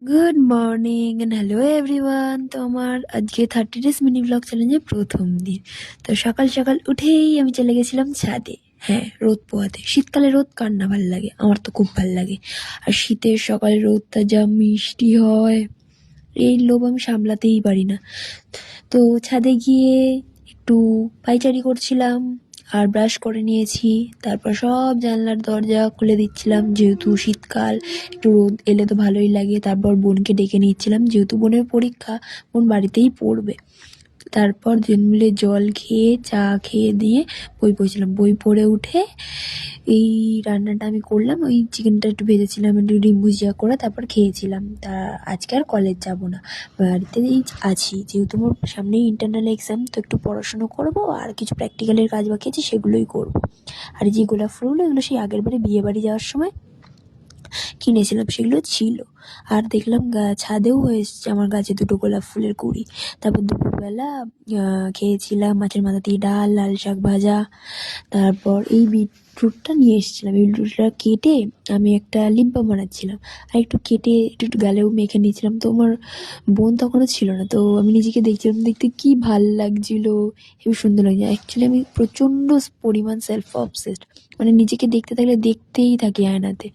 Good morning and hello everyone. তো আমার আজকে 30 ডেজ মিনি ব্লগ চ্যালেঞ্জের প্রথম দিন। তো সকাল সকাল উঠেই আমি চলে গেছিলাম ছাদে। হ্যাঁ, রোদ পোহাতে। শীতকালে রোদ কার না ভাল লাগে, আমার তো খুব ভাল লাগে। আর শীতের সকালে রোদটা যা মিষ্টি হয়, এই লোভ আমি সামলাতেই পারি না। তো ছাদে গিয়ে একটু পায়চারি করছিলাম আর ব্রাশ করে নিয়েছি। তারপর সব জানলার দরজা খুলে দিচ্ছিলাম, যেহেতু শীতকাল, একটু রোদ এলে তো ভালোই লাগে। তারপর বোনকে ডেকে নিচ্ছিলাম, যেহেতু বোনের পরীক্ষা, বোন বাড়িতেই পড়বে। তারপর মিলে জল খেয়ে চা খেয়ে দিয়ে বই পড়ছিলাম। বই পড়ে উঠে এই রান্নাটা আমি করলাম, ওই চিকেনটা একটু ভেজেছিলাম, একটু ডিম ভুজিয়া করে তারপর খেয়েছিলাম। তা আজকে আর কলেজ যাব না, বাড়িতেই আছি, যেহেতু আমার সামনেই ইন্টারনাল এক্সাম। তো একটু পড়াশুনো করব আর কিছু প্র্যাকটিক্যালের কাজ বাকি আছে, সেগুলোই করব। আর যে গোলাপ ফুলগুলো, এগুলো সেই আগের বারে বিয়ে বাড়ি যাওয়ার সময় কিনেছিলাম, সেগুলো ছিল। আর দেখলাম ছাদেও হয়েছে আমার গাছে দুটো গোলাপ ফুলের কুঁড়ি। তারপর দুপুরবেলা খেয়েছিলাম মাছের মাথা দিয়ে ডাল, লাল শাক ভাজা। তারপর এই বিটরুটটা নিয়ে এসেছিলাম, এই বিটরুটটা কেটে আমি একটা লিপ বাম বানাচ্ছিলাম, আর একটু কেটে একটু একটু গালেও মেখে নিয়েছিলাম। তো আমার বোন তখনও ছিল না, তো আমি নিজেকে দেখছিলাম, দেখতে কি ভাল লাগছিল, হেবি সুন্দর লাগছে। অ্যাকচুয়ালি আমি প্রচণ্ড পরিমাণ সেলফ অবসেসড, মানে নিজেকে দেখতে থাকলে দেখতেই থাকি আয়নাতে।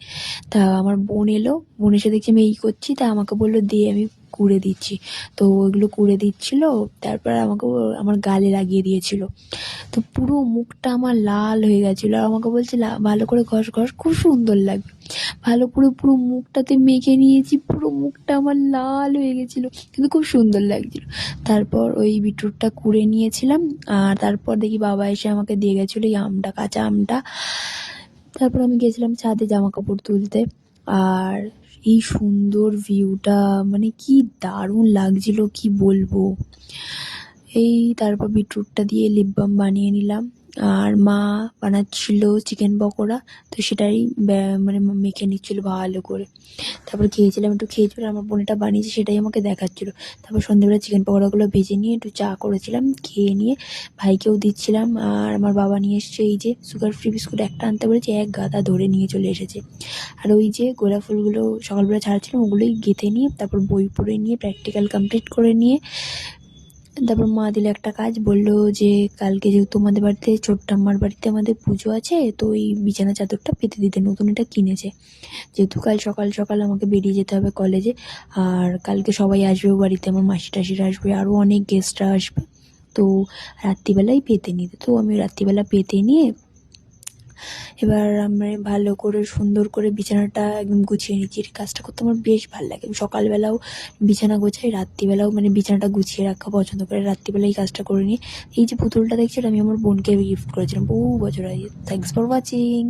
তা আমার বোন এলো, বোন এসে দেখছি আমি এই করছি, তা আমাকে বললো দে, আমি কুড়ে দিচ্ছি। তো ওইগুলো কুড়ে দিচ্ছিল, তারপর আমাকে আমার গালে লাগিয়ে দিয়েছিল। তো পুরো মুখটা আমার লাল হয়ে গেছিলো, আর আমাকে বলছে ভালো করে ঘষ ঘষ, খুব সুন্দর লাগবে। ভালো করে পুরো মুখটাতে মেখে নিয়েছি, পুরো মুখটা আমার লাল হয়ে গেছিলো, কিন্তু খুব সুন্দর লাগছিলো। তারপর ওই বিটরুটটা কুড়ে নিয়েছিলাম, আর তারপর দেখি বাবা এসে আমাকে দিয়ে গেছিলো এই আমটা, কাঁচা আমটা। তারপর আমি গেছিলাম ছাদে জামা কাপড় তুলতে। আর এই সুন্দর ভিউটা, মানে কি দারুণ লাগছিল, কি বলবো। এই তারপর বিটরুটটা দিয়ে লিপ বাম বানিয়ে নিলাম। আর মা বানাচ্ছিল চিকেন পকোড়া, তো সেটাই মানে মেখে নিচ্ছিল ভালো করে। তারপর খেয়েছিলাম, একটু খেয়েছিল, আমার বোনেটা বানিয়েছে সেটাই আমাকে দেখাচ্ছিল। তারপর সন্ধ্যেবেলা চিকেন পকোড়াগুলো ভেজে নিয়ে একটু চা করেছিলাম, খেয়ে নিয়ে ভাইকেও দিচ্ছিলাম। আর আমার বাবা নিয়ে এসছে এই যে সুগার ফ্রি বিস্কুট, একটা আনতে বলেছে, এক গাদা ধরে নিয়ে চলে এসেছে। আর ওই যে গোলাপ ফুলগুলো সকালবেলা ছাড়ছিলাম, ওগুলোই গেঁথে নিয়ে তারপর বই পড়ে নিয়ে প্র্যাকটিক্যাল কমপ্লিট করে নিয়ে, তারপর মা দিল একটা কাজ, বললো যে কালকে যেহেতু আমাদের বাড়িতে ছোট্ট আমার বাড়িতে আমাদের পুজো আছে, তো ওই বিছানা চাদরটা পেতে দিতে, নতুন এটা কিনেছে। যেহেতু কাল সকাল সকাল আমাকে বেরিয়ে যেতে হবে কলেজে, আর কালকে সবাই আসবে বাড়িতে, আমার মাসি টাসিরা আসবে, আরও অনেক গেস্টরা আসবে। তো রাত্রিবেলাই পেতে নিতে, তো আমি রাত্রিবেলা পেতে নিয়ে এবার আমরা ভালো করে সুন্দর করে বিছানাটা একদম গুছিয়ে নিচ্ছি। এই কাজটা করতে আমার বেশ ভালো লাগে। সকালবেলাও বিছানা গোছাই, রাত্রিবেলাও মানে বিছানাটা গুছিয়ে রাখা পছন্দ করে, রাত্রিবেলা এই কাজটা করে নিই। এই যে পুতুলটা দেখছি, আমি আমার বোনকে গিফট করেছিলাম বহু বছর আগে। Thanks for watching.